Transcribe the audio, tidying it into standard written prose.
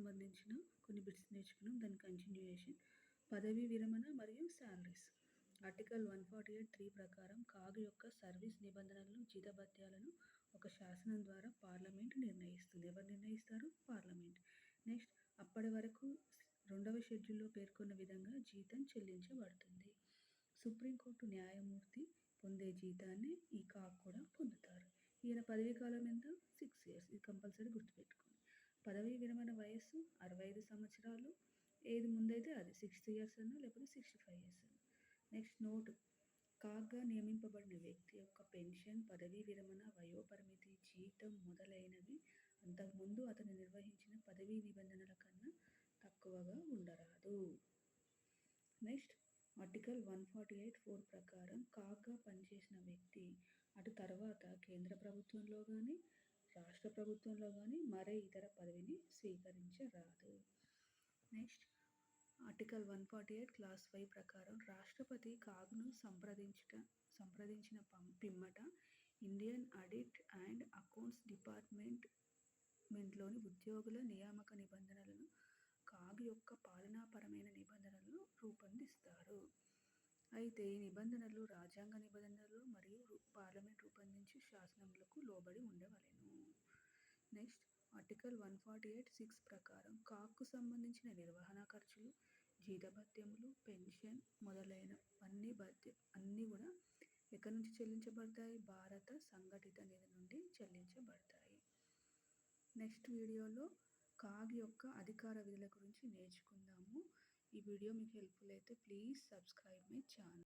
సంబంధించిన కొన్ని బిట్స్ నేర్చుకున్నాం. దాని కంటిన్యూయేషన్. పదవీ విరమణ మరియు శాలరీస్. ఆర్టికల్ 148(3) ప్రకారం కాగ్ యొక్క సర్వీస్ నిబంధనలను, జీతభత్యాలను ఒక శాసనం ద్వారా పార్లమెంట్ నిర్ణయిస్తుంది. ఎవరు నిర్ణయిస్తారు? పార్లమెంట్. నెక్స్ట్, అప్పటి వరకు 2వ షెడ్యూల్లో పేర్కొన్న విధంగా జీతం చెల్లించబడుతుంది. సుప్రీంకోర్టు న్యాయమూర్తి పొందే జీతాన్ని ఈ కాగ్ కూడా పొందుతారు. ఈయన పదవీ కాలం ఎంత? 6 years. ఇది కంపల్సరీ గుర్తుపెట్టుకోండి. పదవీ విరమణ వయస్సు 65 సంవత్సరాలు. ఏది ముందైతే అది 60 years అన్నా లేకపోతే 65 years అన్నా. Next note. కాగ్గా నియమింపబడిన వ్యక్తి యొక్క పెన్షన్, పదవీ విరమణ వయోపరిమితి, జీతం మొదలైనవి అంతకుముందు అతను నిర్వహించిన పదవీ నిబంధనల కన్నా తక్కువగా ఉండరాదు. నెక్స్ట్, ఆర్టికల్ 148(4) ప్రకారం కాగ్గా పనిచేసిన వ్యక్తి అటు తర్వాత కేంద్ర ప్రభుత్వంలో కానీ, రాష్ట్ర ప్రభుత్వంలో కానీ మరే ఇతర పదవిని స్వీకరించరాదు. నెక్స్ట్, ఆర్టికల్ 148 క్లాస్ 5 ప్రకారం రాష్ట్రపతి కాగ్ను సంప్రదించిన పిమ్మట ఇండియన్ ఆడిట్ అండ్ అకౌంట్స్ డిపార్ట్మెంట్లోని ఉద్యోగుల నియామక నిబంధనలను, కాగ్ యొక్క పాలనాపరమైన నిబంధనలను రూపొందిస్తారు. అయితే ఈ నిబంధనలు రాజ్యాంగ నిబంధనలు మరియు పార్లమెంట్ రూపొందించే శాసనములకు లోబడి ఉండవలెను. నెక్స్ట్, ఆర్టికల్ 148(6) ప్రకారం కాగ్కు సంబంధించిన నిర్వహణ ఖర్చులు, జీతభత్యములు, పెన్షన్ మొదలైనవన్నీ కూడా ఎక్కడి నుంచి చెల్లించబడతాయి? భారత సంఘటిత నిధి నుండి చెల్లించబడతాయి. నెక్స్ట్ వీడియోలో కాగ్ యొక్క అధికార విధుల గురించి నేర్చుకుందాము. ఈ వీడియో మీకు హెల్ప్ఫుల్ అయితే ప్లీజ్ సబ్స్క్రైబ్ మై ఛానల్.